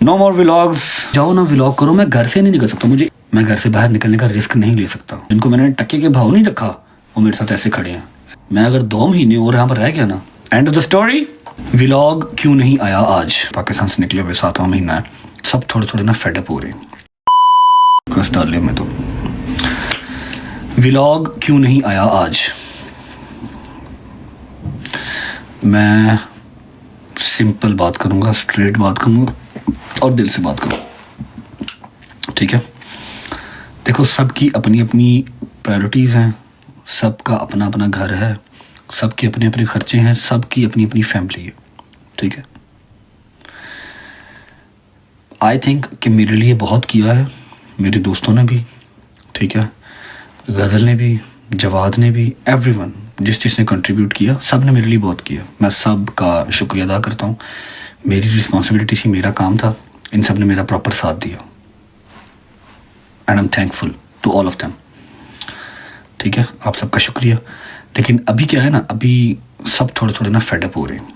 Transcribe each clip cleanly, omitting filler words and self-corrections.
No more vlogs. जाओ ना vlog करो, मैं घर से नहीं निकल सकता, मैं घर से बाहर निकलने का रिस्क नहीं ले सकता। इनको मैंने टक्के के भाव नहीं रखा, वो मेरे साथ ऐसे खड़े हैं। मैं अगर 2 महीने और यहाँ पर रह गया ना, and of the story. Vlog क्यों नहीं आया आज? पाकिस्तान से निकले हुए 7वां महीना है, सब थोड़े थोड़े ना फेडअप हो रहे हैं। रिक्वेस्ट डाल लिया मैं तो। व्लॉग क्यों नहीं आया आज? मैं सिंपल बात करूंगा, स्ट्रेट बात करूंगा और दिल से बात करूँ, ठीक है? देखो, सबकी अपनी अपनी प्रायोरिटीज़ हैं, सबका अपना अपना घर है, सबके अपने अपने खर्चे हैं, सबकी अपनी अपनी फैमिली है, ठीक है? आई थिंक कि मेरे लिए बहुत किया है, मेरे दोस्तों ने भी, ठीक है, गज़ल ने भी, जवाद ने भी, एवरीवन जिसने कंट्रीब्यूट किया, सब ने मेरे लिए बहुत किया। मैं सब का शुक्रिया अदा करता हूँ। मेरी रिस्पॉन्सिबिलिटी थी, मेरा काम था, इन सब ने मेरा प्रॉपर साथ दिया and I am thankful to all of them, ठीक है? आप सबका शुक्रिया। लेकिन अभी क्या है ना, अभी सब थोड़े थोड़े ना फेडअप हो रहे हैं,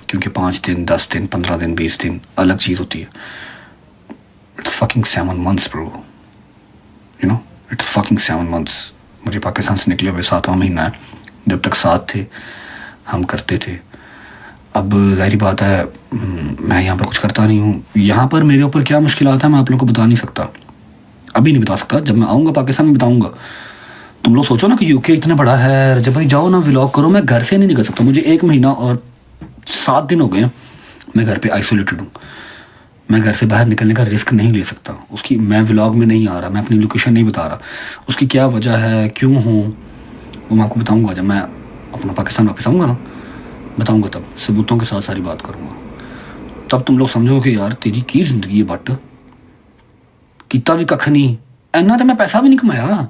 क्योंकि 5 दिन, 10 दिन, 15 दिन, 20 दिन अलग चीज़ होती है। It's fucking 7 months bro, you know, it's fucking 7 months। मुझे पाकिस्तान से निकले हुए 7वां महीना है। जब तक साथ थे, हम करते थे। अब ज़ाहिर बात है, मैं यहाँ पर कुछ करता नहीं हूँ। यहाँ पर मेरे ऊपर क्या मुश्किलात है, मैं आप लोगों को बता नहीं सकता, अभी नहीं बता सकता। जब मैं आऊँगा पाकिस्तान में बताऊँगा। तुम लोग सोचो ना कि यूके इतना बड़ा है, जब भाई जाओ ना व्लॉग करो, मैं घर से नहीं निकल सकता। मुझे 1 महीना और 7 दिन हो गए हैं, मैं घर पे आइसोलेटेड हूँ। मैं घर से बाहर निकलने का रिस्क नहीं ले सकता। उसकी मैं व्लॉग में नहीं आ रहा, मैं अपनी लोकेशन नहीं बता रहा। उसकी क्या वजह है, क्यों हूँ, वो मैं आपको बताऊँगा। जब मैं अपना पाकिस्तान वापस आऊँगा ना, बताऊँगा, तब सबूतों के साथ सारी बात करूँगा। तब तुम लोग समझोगे कि यार तेरी की जिंदगी है, बट किता भी कख नहीं। इन्ना तो मैं पैसा भी नहीं कमाया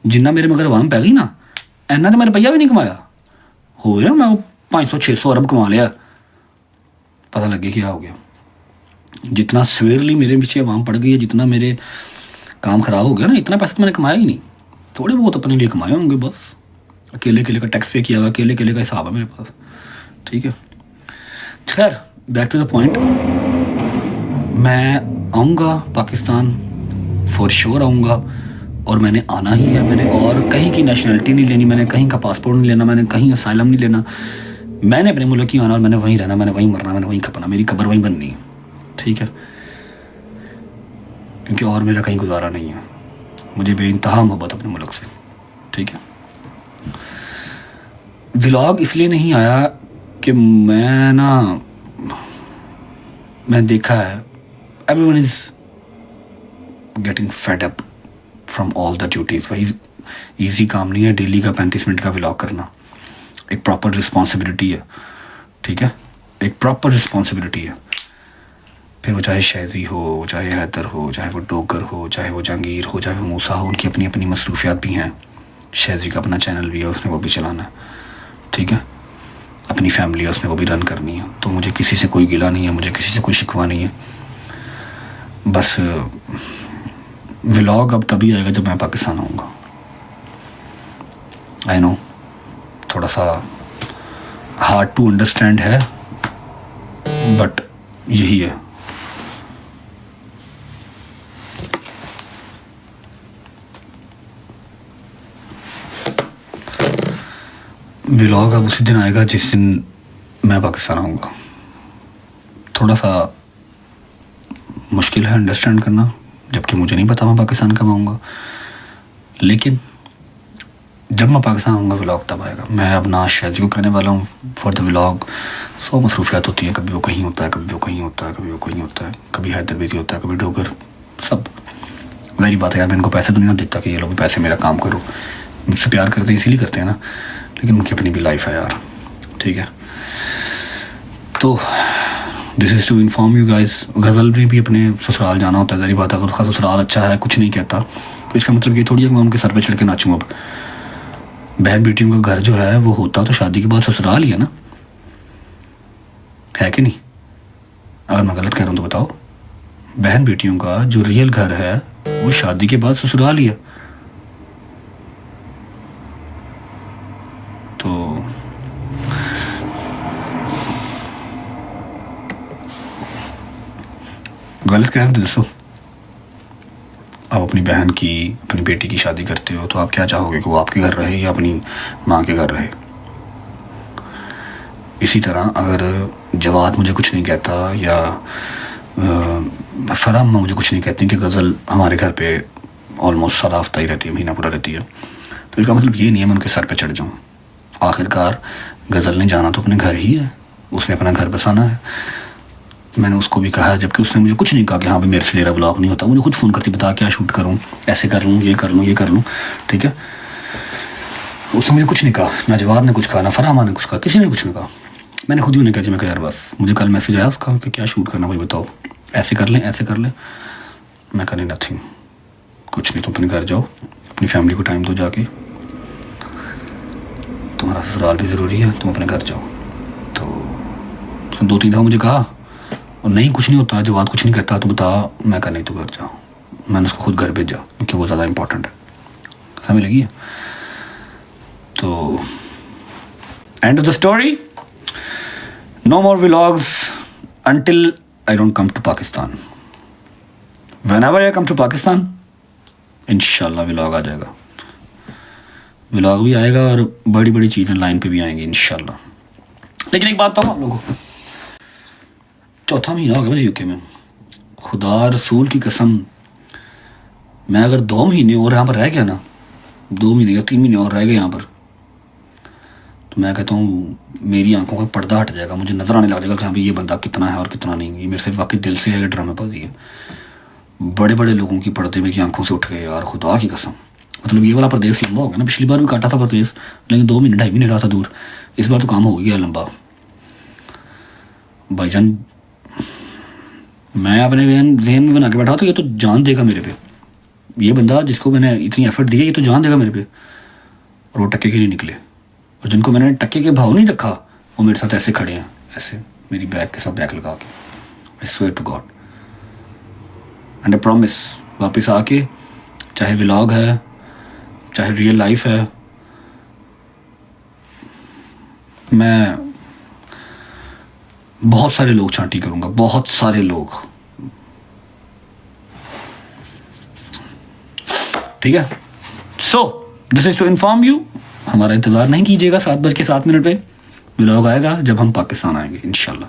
जिन्ना मेरे मगर वाम पै गई ना, इन्ना तो मैं रुपया भी नहीं कमाया। हो गया मैं 500-600 अरब कमा लिया, पता लगे क्या हो गया। जितना सवेरली मेरे पीछे आवाम पड़ गई है, जितना मेरे काम ख़राब हो गया ना, इतना पैसा तो मैंने कमाया ही नहीं। थोड़े बहुत अपने लिए कमाए होंगे बस। अकेले अकेले का टैक्स पे किया हुआ, अकेले अकेले का हिसाब है मेरे पास, ठीक है? खैर, बैक टू द पॉइंट। मैं आऊँगा पाकिस्तान, फॉर श्योर आऊँगा, और मैंने आना ही है। मैंने और कहीं की नेशनलिटी नहीं लेनी, मैंने कहीं का पासपोर्ट नहीं लेना, मैंने कहीं असाइलम नहीं लेना। मैंने अपने मुल्क ही आना और मैंने वहीं रहना, मैंने वहीं मरना, मैंने वहीं खपना, मेरी कब्र वहीं बननी है, ठीक है? क्योंकि और मेरा कहीं गुजारा नहीं है। मुझे बेइंतहा मोहब्बत अपने मुल्क से, ठीक है? व्लॉग इसलिए नहीं आया कि मैं देखा है everyone is getting fed up from all the duties. भाई ईजी काम नहीं है डेली का 35 मिनट का व्लॉग करना। एक प्रॉपर रिस्पॉन्सिबिलिटी है, ठीक है? एक प्रॉपर रिस्पॉन्सिबिलिटी है। फिर वो चाहे शहजी हो, चाहे हैदर हो, चाहे वो डोगर हो, चाहे वो जहांगीर हो, चाहे वो मूसा हो, उनकी अपनी अपनी मसरूफियात भी हैं। शहजी का अपना चैनल भी है, उसने वो भी चलाना है, ठीक है? अपनी फैमिली है, उसने वो भी रन करनी है। तो मुझे किसी से कोई गिला नहीं है, मुझे किसी से कोई शिकवा नहीं है। बस व्लॉग अब तभी आएगा जब मैं पाकिस्तान आऊँगा। आई नो थोड़ा सा हार्ड टू अंडरस्टैंड है, बट यही है। व्लॉग अब उसी दिन आएगा जिस दिन मैं पाकिस्तान आऊँगा। थोड़ा सा मुश्किल है अंडरस्टैंड करना, जबकि मुझे नहीं पता मैं पाकिस्तान कब आऊँगा। लेकिन जब मैं पाकिस्तान आऊँगा व्लॉग तब आएगा। मैं अब ना शहजी को कहने वाला हूँ फॉर द व्लॉग। 100 मसरूफियात होती हैं, कभी वो कहीं होता है, कभी वो कहीं होता है, कभी वो कहीं होता है, कभी हैदर बिजी होता है, कभी डोगर, सब। मेरी बात है यार, मैं इनको पैसे तो नहीं देता कि ये लोग पैसे मेरा काम करो। मुझसे प्यार करते हैं इसीलिए करते हैं ना, लेकिन उनकी अपनी भी लाइफ है यार, ठीक है? तो this is to inform you guys. गज़ल में भी अपने ससुराल जाना होता है, ज़ाहिर बात है। अगर उसका ससुराल अच्छा है, कुछ नहीं कहता, तो इसका मतलब ये थोड़ी है कि मैं उनके सर पे चढ़ के नाचूँ। अब बहन बेटियों का घर जो है वो होता तो शादी के बाद ससुराल ही है ना, है कि नहीं? अगर मैं गलत कह रहा हूँ तो बताओ। बहन बेटियों का जो रियल घर है वो शादी के बाद ससुराल ही है। तो गलत कह रहे थे दोस्तों। आप अपनी बहन की, अपनी बेटी की शादी करते हो तो आप क्या चाहोगे कि वो आपके घर रहे या अपनी माँ के घर रहे। इसी तरह अगर जवाद मुझे कुछ नहीं कहता या फराम मुझे कुछ नहीं कहती कि गज़ल हमारे घर पे ऑलमोस्ट सारा हफ्ता ही रहती है, महीना पूरा रहती है, तो इसका मतलब ये नहीं है मैं उनके सर पे चढ़ जाऊँ। आखिरकार गज़ल ने जाना तो अपने घर ही है, उसने अपना घर बसाना है। मैंने उसको भी कहा, जबकि उसने मुझे कुछ नहीं कहा कि हाँ भाई मेरे से मेरा ब्लॉग नहीं होता। मुझे खुद फ़ोन करती, बता क्या शूट करूँ, ऐसे कर लूँ, ये कर लूँ, ये कर लूँ, ठीक है। उसने मुझे कुछ नहीं कहा, ना जवाद ने कुछ कहा, ना फरामा ने कुछ कहा, किसी ने कुछ नहीं कहा। मैंने खुद ही उन्हें कहा जी, मैं कहा यार बस, मुझे कल मैसेज आया उसका कि क्या शूट करना भाई बताओ, ऐसे कर लें, ऐसे कर लें। मैं कहा नहीं, नथिंग, कुछ नहीं, तुम अपने घर जाओ, अपनी फैमिली को टाइम दो, जाके तुम्हारा ससुराल भी ज़रूरी है, तुम अपने घर जाओ। तो उसने 2-3 दफ़ा मुझे कहा और नहीं कुछ नहीं होता, जवाब कुछ नहीं कहता तो बता। मैं कहा नहीं, तो घर जाओ। मैंने उसको खुद घर भेजा क्योंकि वो ज़्यादा इंपॉर्टेंट है, समझ लगी है। तो end of the story, no more vlogs until I don't come to Pakistan. Whenever I come to Pakistan इंशाल्लाह व्लॉग आ जाएगा, व्लॉग भी आएगा और बड़ी बड़ी चीज़ें लाइन पे भी आएंगी इंशाल्लाह। लेकिन एक बात तो आप लोगों को, 4था महीना हो गया मुझे यूके में, खुदा रसूल की कसम, मैं अगर 2 महीने और यहाँ पर रह गया ना, 2 महीने या 3 महीने और रह गए यहाँ पर, तो मैं कहता हूँ मेरी आंखों का पर्दा हट जाएगा, मुझे नज़र आने लग जाएगा कि हाँ भाई ये बंदा कितना है और कितना नहीं। ये मेरे से वाकई दिल से है, ये ड्रामेबाजी है। बड़े बड़े लोगों की पर्दे मेरी आंखों से उठ गए यार, खुदा की कसम। मतलब ये वाला प्रदेश लंबा हो गया ना, पिछली बार भी काटा था प्रदेश, लेकिन 2 महीने 2.5 महीने रहा था दूर, इस बार तो काम हो गया लंबा। भाईजान मैं अपने जहन में बना के बैठा था ये तो जान देगा मेरे पे, ये बंदा जिसको मैंने इतनी एफर्ट दी है ये तो जान देगा मेरे पे, और वो टक्के के नहीं निकले। और जिनको मैंने टक्के के भाव नहीं रखा वो मेरे साथ ऐसे खड़े हैं, ऐसे मेरी बैग के साथ बैग लगा के। I swear to God and I promise, वापस आके चाहे व्लॉग है चाहे रियल लाइफ है, मैं बहुत सारे लोग छांटी करूंगा, बहुत सारे लोग, ठीक है। So this is to inform you, हमारा इंतज़ार नहीं कीजिएगा 7:07 पे व्लॉग आएगा जब हम पाकिस्तान आएंगे इंशाल्लाह।